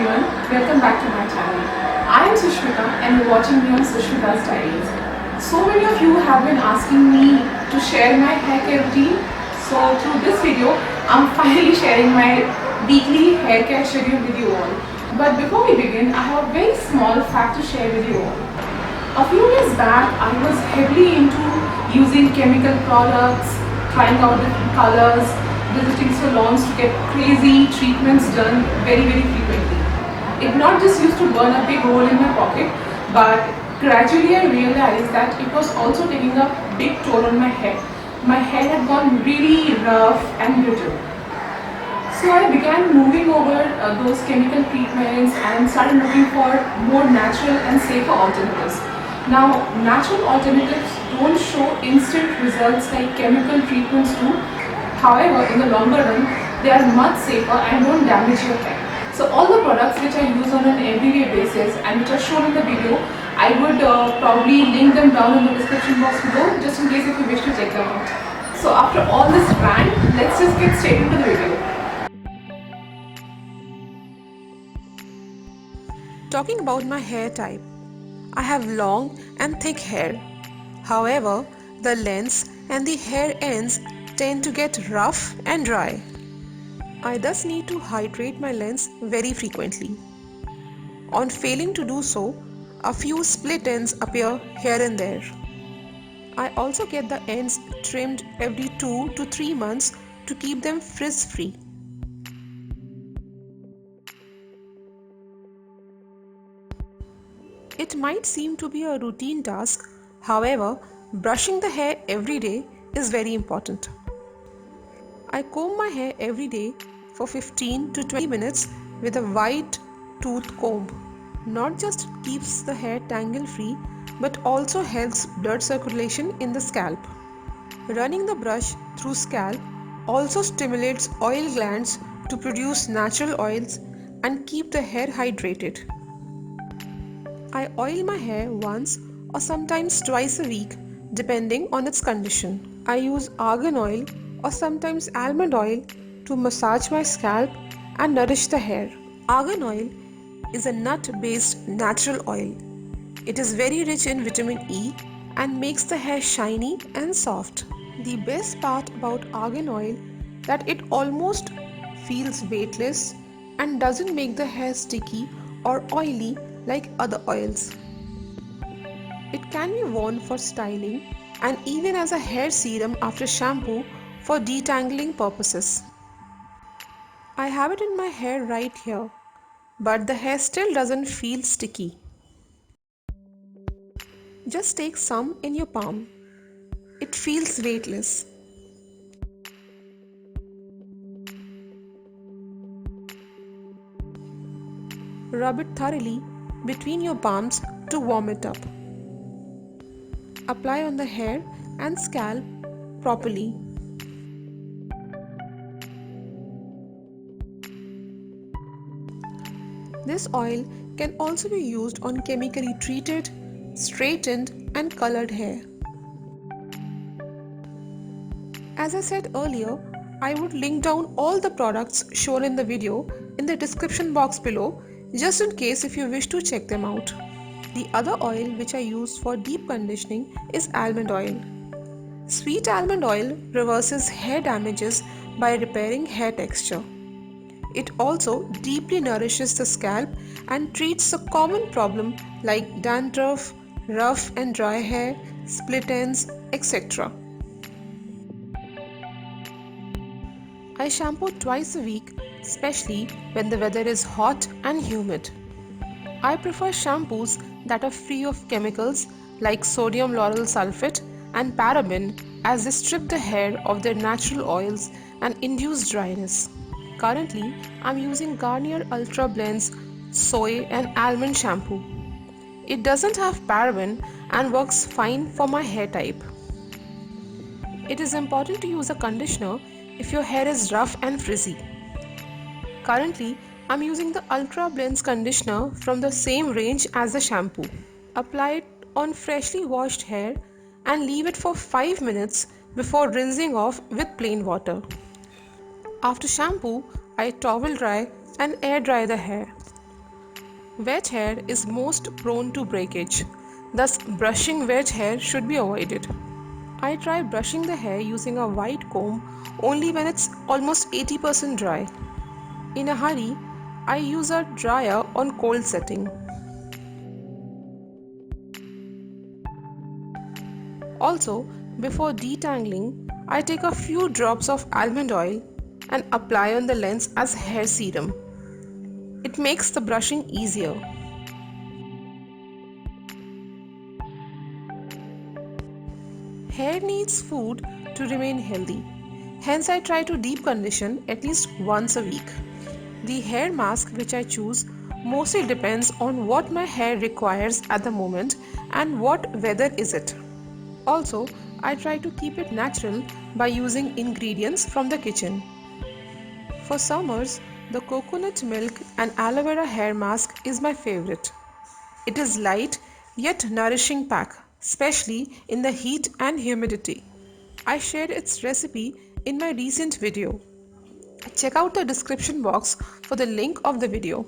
everyone, welcome back to my channel. I am Sushmita and you're watching me on Sushmita's Diaries. So many of you have been asking me to share my hair care routine. So through this video, I'm finally sharing my weekly hair care schedule with you all. But before we begin, I have a very small fact to share with you all. A few years back, I was heavily into using chemical products, trying out different colors, visiting salons to get crazy treatments done very frequently. It not just used to burn a big hole in my pocket, but gradually I realized that it was also taking a big toll on my hair. My hair had gone really rough and brittle. So I began moving over those chemical treatments and started looking for more natural and safer alternatives. Now, natural alternatives don't show instant results like chemical treatments do. However, in the longer run, they are much safer and don't damage your hair. So all the products which I use on an everyday basis and which are shown in the video, I would probably link them down in the description box below just in case if you wish to check them out. So after all this rant, let's just get straight into the video. Talking about my hair type, I have long and thick hair. However, the lengths and the hair ends tend to get rough and dry. I thus need to hydrate my lengths very frequently. On failing to do so, a few split ends appear here and there. I also get the ends trimmed every 2 to 3 months to keep them frizz-free. It might seem to be a routine task, however, brushing the hair every day is very important. I comb my hair every day for 15 to 20 minutes with a white tooth comb. Not just keeps the hair tangle free but also helps blood circulation in the scalp. Running the brush through scalp also stimulates oil glands to produce natural oils and keep the hair hydrated. I oil my hair once or sometimes twice a week depending on its condition. I use argan oil or sometimes almond oil to massage my scalp and nourish the hair. Argan oil is a nut-based natural oil. It is very rich in vitamin E and makes the hair shiny and soft. The best part about argan oil that it almost feels weightless and doesn't make the hair sticky or oily like other oils. It can be worn for styling and even as a hair serum after shampoo for detangling purposes. I have it in my hair right here, but the hair still doesn't feel sticky. Just take some in your palm. It feels weightless. Rub it thoroughly between your palms to warm it up. Apply on the hair and scalp properly. This oil can also be used on chemically treated, straightened and colored hair. As I said earlier, I would link down all the products shown in the video in the description box below just in case if you wish to check them out. The other oil which I use for deep conditioning is almond oil. Sweet almond oil reverses hair damages by repairing hair texture. It also deeply nourishes the scalp and treats a common problem like dandruff, rough and dry hair, split ends, etc. I shampoo twice a week, especially when the weather is hot and humid. I prefer shampoos that are free of chemicals like sodium lauryl sulfate and paraben as they strip the hair of their natural oils and induce dryness. Currently, I'm using Garnier Ultra Blends Soy and Almond Shampoo. It doesn't have paraben and works fine for my hair type. It is important to use a conditioner if your hair is rough and frizzy. Currently, I'm using the Ultra Blends conditioner from the same range as the shampoo. Apply it on freshly washed hair and leave it for 5 minutes before rinsing off with plain water. After shampoo, I towel dry and air dry the hair. Wet hair is most prone to breakage, thus, brushing wet hair should be avoided. I try brushing the hair using a wide comb only when it's almost 80% dry. In a hurry, I use a dryer on cold setting. Also, before detangling, I take a few drops of almond oil and apply on the lens as hair serum. It makes the brushing easier. Hair needs food to remain healthy. Hence, I try to deep condition at least once a week. The hair mask which I choose mostly depends on what my hair requires at the moment and what weather is it. Also, I try to keep it natural by using ingredients from the kitchen. For summers, the coconut milk and aloe vera hair mask is my favorite. It is light yet nourishing pack, especially in the heat and humidity. I shared its recipe in my recent video. Check out the description box for the link of the video.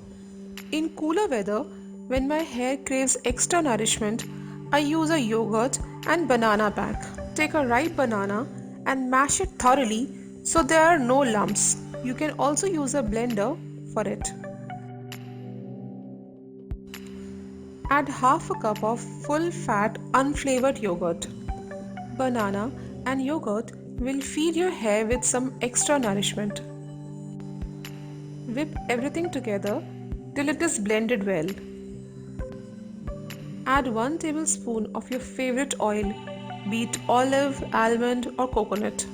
In cooler weather, when my hair craves extra nourishment, I use a yogurt and banana pack. Take a ripe banana and mash it thoroughly so there are no lumps. You can also use a blender for it. Add half a cup of full fat unflavored yogurt. Banana and yogurt will feed your hair with some extra nourishment. Whip everything together till it is blended well. Add 1 tablespoon of your favorite oil, be it olive, almond or coconut.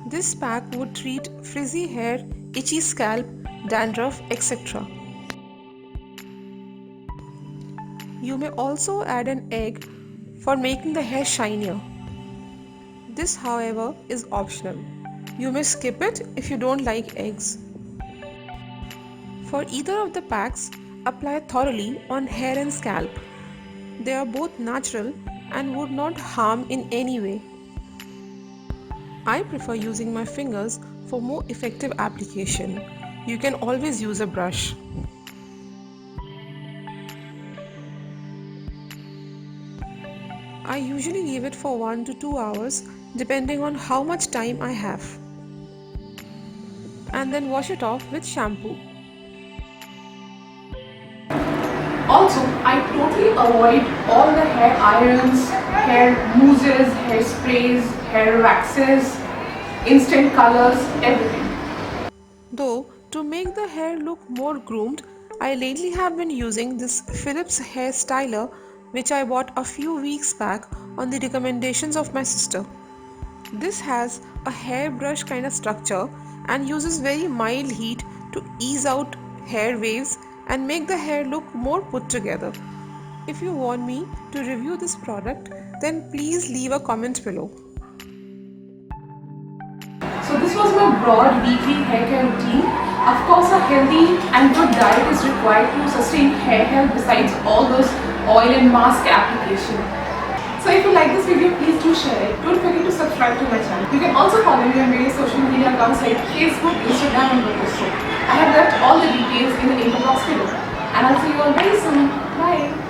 This pack would treat frizzy hair, itchy scalp, dandruff, etc. You may also add an egg for making the hair shinier. This, however, is optional. You may skip it if you don't like eggs. For either of the packs, apply thoroughly on hair and scalp. They are both natural and would not harm in any way. I prefer using my fingers for more effective application. You can always use a brush. I usually leave it for 1 to 2 hours depending on how much time I have. And then wash it off with shampoo. Also, I totally avoid all the hair irons, hair mousses, hair sprays, hair waxes, instant colors, everything. Though, to make the hair look more groomed, I lately have been using this Philips hair styler which I bought a few weeks back on the recommendations of my sister. This has a hairbrush kind of structure and uses very mild heat to ease out hair waves and make the hair look more put together. If you want me to review this product, then please leave a comment below. So this was my broad weekly hair care routine. Of course, a healthy and good diet is required to sustain hair health besides all those oil and mask application. So if you like this video, please do share it. Don't forget to subscribe to my channel. You can also follow me on various social media accounts like Facebook, Instagram and Twitter. I have left all the details in the info box below. And I'll see you all very soon. Bye.